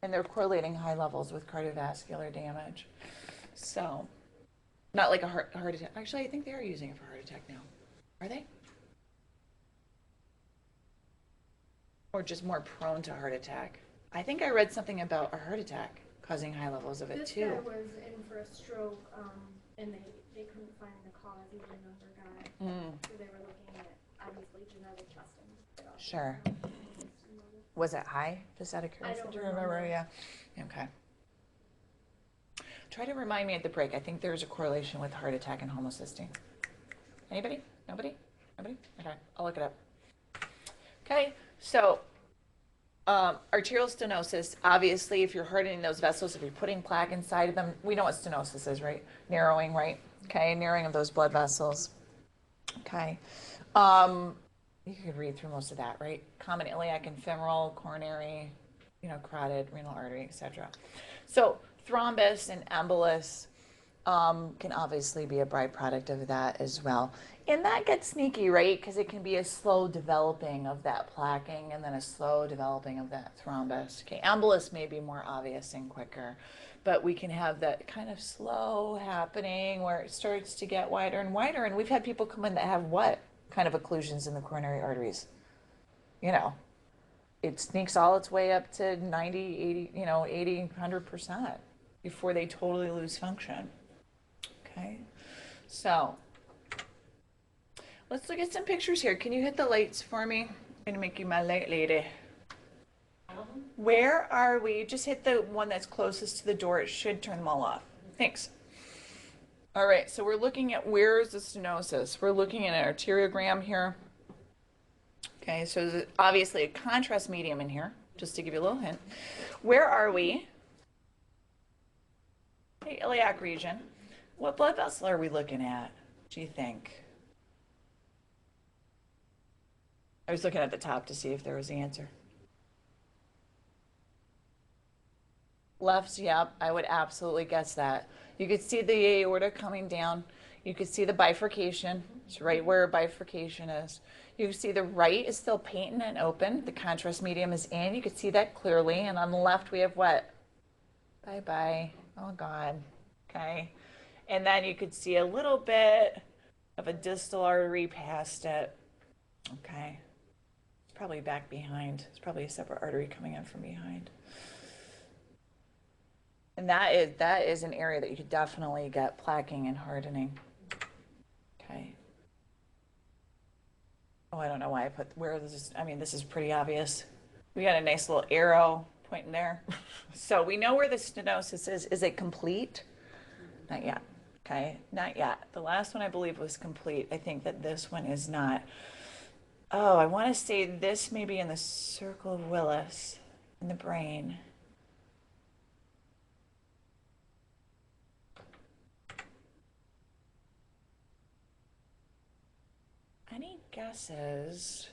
And they're correlating high levels with cardiovascular damage. So, not like a heart attack. Actually, I think they are using it for heart attack now. Are they? Or just more prone to heart attack? I think I read something about a heart attack causing high levels of it too. This guy was in for a stroke, and they couldn't find the cause. He was a younger guy. So they were looking at, obviously, genetic testing. Sure. Was it high? Just out of curiosity? Do you remember? Yeah. Okay. Try to remind me at the break. I think there's a correlation with heart attack and homocysteine. Anybody? Nobody? Nobody? Okay. I'll look it up. Okay. So, arterial stenosis, obviously, if you're hardening those vessels, if you're putting plaque inside of them, we know what stenosis is, right? Narrowing, right? Okay, narrowing of those blood vessels. Okay. You could read through most of that, right? Common iliac and femoral, coronary, carotid, renal artery, etc. So, thrombus and embolus can obviously be a byproduct of that as well. And that gets sneaky, right? Because it can be a slow developing of that plaquing and then a slow developing of that thrombus. Okay, embolus may be more obvious and quicker, but we can have that kind of slow happening where it starts to get wider and wider. And we've had people come in that have what kind of occlusions in the coronary arteries? It sneaks all its way up to 90, 80, 80, 100% before they totally lose function. Okay, so let's look at some pictures here. Can you hit the lights for me? I'm gonna make you my light lady. Where are we? Just hit the one that's closest to the door. It should turn them all off. Thanks. All right, so we're looking at where is the stenosis. We're looking at an arteriogram here. Okay, so there's obviously a contrast medium in here, just to give you a little hint. Where are we? The iliac region. What blood vessel are we looking at, do you think? I was looking at the top to see if there was the answer. Left, yep, I would absolutely guess that. You could see the aorta coming down. You could see the bifurcation. It's right where a bifurcation is. You can see the right is still patent and open. The contrast medium is in. You could see that clearly. And on the left, we have what? Bye-bye. Oh, God. Okay. And then you could see a little bit of a distal artery past it. Okay. It's probably back behind. It's probably a separate artery coming in from behind. And that is an area that you could definitely get plaquing and hardening. Okay. Oh, I don't know why I put, where this is, I mean, this is pretty obvious. We got a nice little arrow pointing there. So we know where the stenosis is. Is it complete? Not yet. Okay, not yet. The last one I believe was complete. I think that this one is not. Oh, I want to say this may be in the circle of Willis in the brain. Any guesses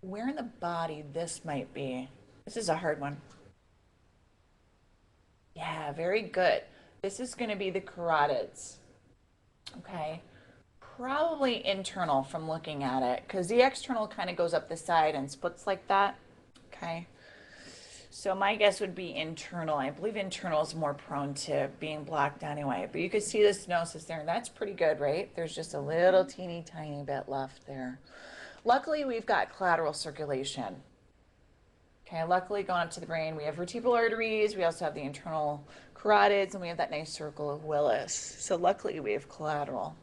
where in the body this might be? This is a hard one. Yeah, very good. This is going to be the carotids. Okay. Probably internal from looking at it, because the external kind of goes up the side and splits like that. Okay. So my guess would be internal. I believe internal is more prone to being blocked anyway. But you could see the stenosis there, and that's pretty good, right? There's just a little teeny tiny bit left there. Luckily, we've got collateral circulation. Okay, luckily going up to the brain, we have vertebral arteries, we also have the internal carotids, and we have that nice circle of Willis. So luckily we have collateral.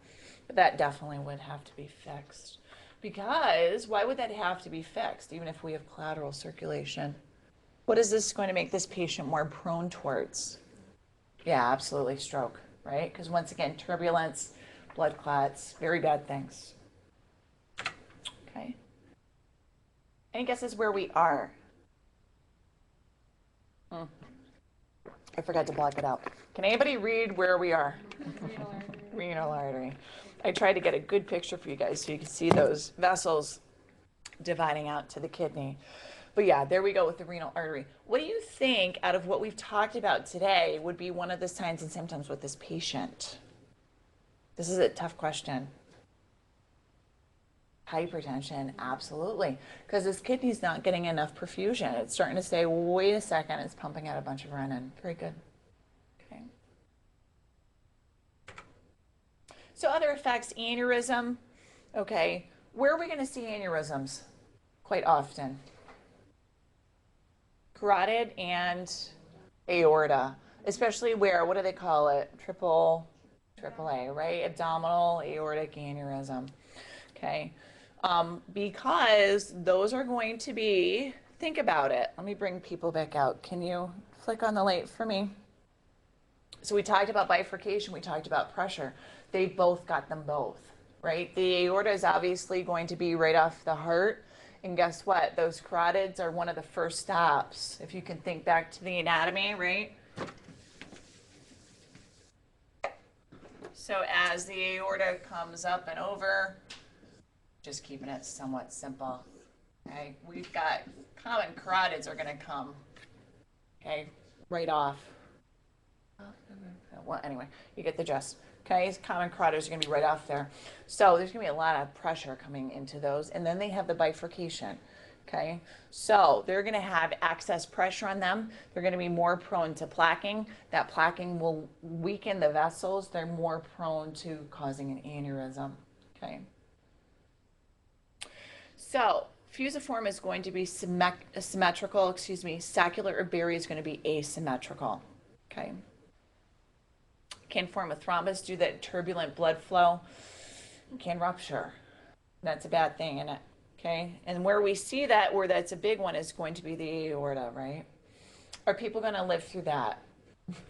But that definitely would have to be fixed. Because why would that have to be fixed, even if we have collateral circulation? What is this going to make this patient more prone towards? Yeah, absolutely stroke, right? Because once again, turbulence, blood clots, very bad things. Okay. Any guesses where we are? I forgot to block it out. Can anybody read where we are? Renal artery. Renal artery. I tried to get a good picture for you guys so you can see those vessels dividing out to the kidney. But yeah, there we go with the renal artery. What do you think out of what we've talked about today would be one of the signs and symptoms with this patient? This is a tough question. Hypertension, absolutely. Because this kidney's not getting enough perfusion. It's starting to say, wait a second, it's pumping out a bunch of renin. Very good. Okay. So other effects, aneurysm. Okay, where are we going to see aneurysms? Quite often. Carotid and aorta, especially where, what do they call it? Triple A, right? Abdominal aortic aneurysm. Okay. Because those are going to be, think about it. Let me bring people back out. Can you flick on the light for me? So we talked about bifurcation, we talked about pressure. They both got them both, right? The aorta is obviously going to be right off the heart. And guess what? Those carotids are one of the first stops. If you can think back to the anatomy, right? So as the aorta comes up and over, just keeping it somewhat simple, okay? We've got common carotids are gonna come, okay, right off. Well, anyway, you get the gist. Okay, common carotids are going to be right off there. So there's going to be a lot of pressure coming into those. And then they have the bifurcation. Okay, so they're going to have excess pressure on them. They're going to be more prone to plaquing. That plaquing will weaken the vessels. They're more prone to causing an aneurysm. Okay. So fusiform is going to be symmetrical, saccular or berry is going to be asymmetrical. Okay. Can form a thrombus due to that turbulent blood flow, can rupture. That's a bad thing, isn't it? Okay, and where we see that, where that's a big one, is going to be the aorta, right? Are people going to live through that?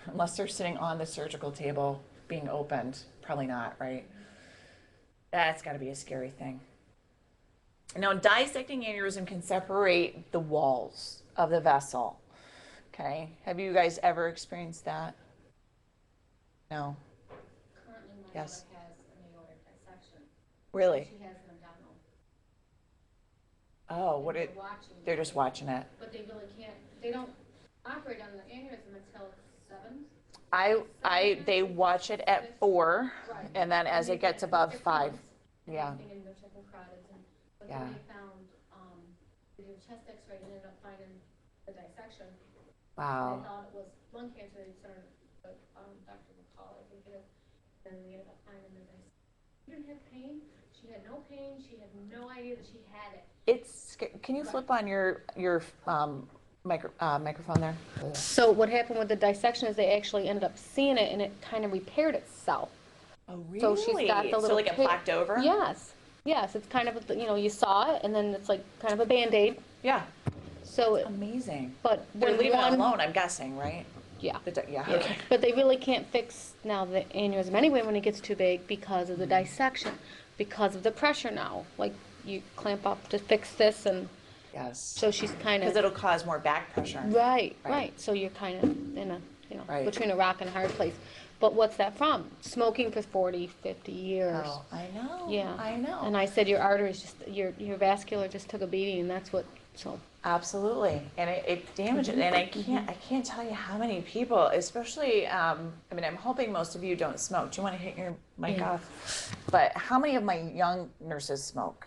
Unless they're sitting on the surgical table being opened, probably not, right? That's got to be a scary thing. Now, dissecting aneurysm can separate the walls of the vessel. Okay, have you guys ever experienced that? No. Currently, my Yes. mother has an aortic dissection. Really? She has an abdominal. Oh, what And it? they're watching They're it, just watching it. But they really can't. They don't operate on the aneurysm until 7. They watch it at 4, Right. and then as it gets above 5, yeah. Anything in the triple carotids, but Yeah. then they found they did a chest X-ray and ended up finding the dissection. Wow. They thought it was lung cancer. They started, but Dr. McCall, I think it is. And they ended up finding the dissection. She didn't have pain. She had no pain. She had no idea that she had it. Can you flip on your microphone there? So what happened with the dissection is they actually ended up seeing it, and it kind of repaired itself. Oh, really? So she's got the little So like it tear- plaqued over? Yes, yes. It's kind of you saw it, and then it's like kind of a Band-Aid. Yeah. So, Amazing. but They're when leaving one, it alone, I'm guessing, right? Yeah. Yeah. Yeah. Okay. But they really can't fix now the aneurysm anyway when it gets too big because of the dissection, because of the pressure now. Like you clamp up to fix this, and Yes. so she's kind Because of it'll cause more back pressure. right. Right. So you're kind of in a Right. between a rock and a hard place. But what's that from? Smoking for 40, 50 years. Oh, I know. Yeah. I know. And I said your arteries just your vascular just took a beating, and that's what so. Absolutely, and it damages. And I can't tell you how many people, especially. I mean, I'm hoping most of you don't smoke. Do you want to hit your mic Yeah. off? But how many of my young nurses smoke?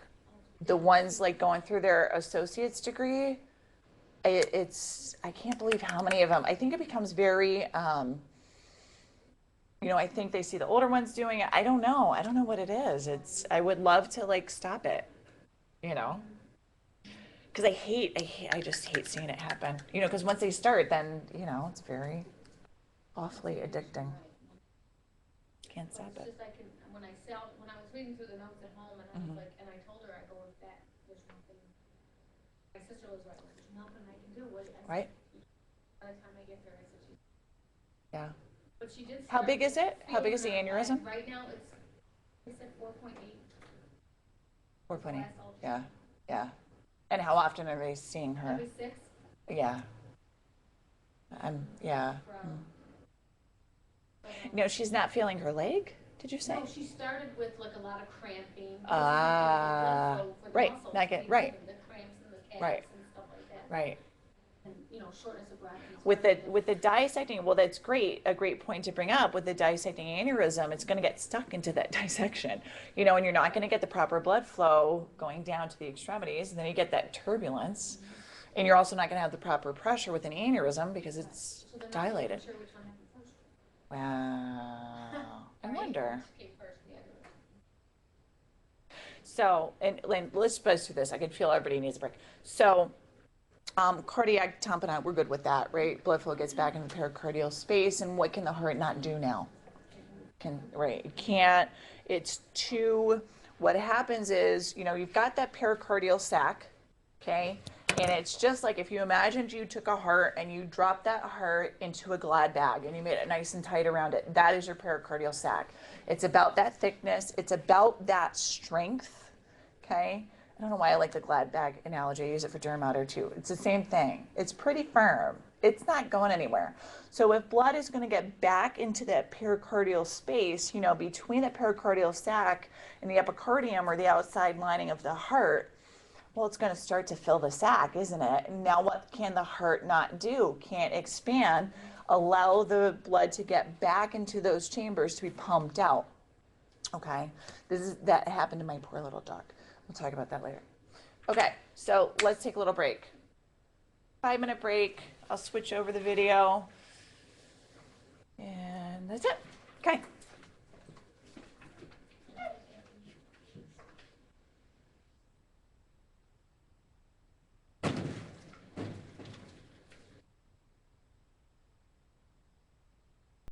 The ones like going through their associate's degree. I can't believe how many of them. I think it becomes very, I think they see the older ones doing it. I don't know. I don't know what it is. I would love to like stop it, you know, because I just hate seeing it happen, because once they start, then, it's very awfully addicting. Can't stop It's it. just when I was reading through the notes at home, and I was like, and I told her, I go, if that, there's nothing. My sister was right, there's nothing I can do. Right? By the time I get there, I said, Yeah. but she did. How big is it? How big is the aneurysm? Right now, I said 4.8. 4.8. Last ultrasound. Yeah. Yeah. And how often are they seeing her? Every 6. Yeah. Yeah. She's not feeling her leg, did you say? No, she started with like a lot of cramping. Right. Not get right. The cramps in the calves Right. and stuff like that. Right. And shortness of breath. With the dissecting, well, that's great. A great point to bring up. With the dissecting aneurysm, it's going to get stuck into that dissection, and you're not going to get the proper blood flow going down to the extremities, and then you get that turbulence, and you're also not going to have the proper pressure with an aneurysm because it's So they're not dilated. Sure which one happened first. Wow. I Right? wonder. Which came first, the aneurysm. So, and let's buzz through this. I can feel everybody needs a break. So, cardiac tamponade, we're good with that, right? Blood flow gets back into the pericardial space, and what can the heart not do now? It can't. It's too. What happens is, you've got that pericardial sac, okay, and it's just like if you imagined you took a heart and you dropped that heart into a Glad bag and you made it nice and tight around it. That is your pericardial sac. It's about that thickness. It's about that strength, okay. I don't know why I like the Glad bag analogy. I use it for dermato too. It's the same thing. It's pretty firm. It's not going anywhere. So if blood is going to get back into that pericardial space, between the pericardial sac and the epicardium or the outside lining of the heart, well, it's going to start to fill the sac, isn't it? And now what can the heart not do? Can't expand. Allow the blood to get back into those chambers to be pumped out. Okay? That happened to my poor little dog. We'll talk about that later. Okay, so let's take a little break. 5-minute break. I'll switch over the video. And that's it. Okay.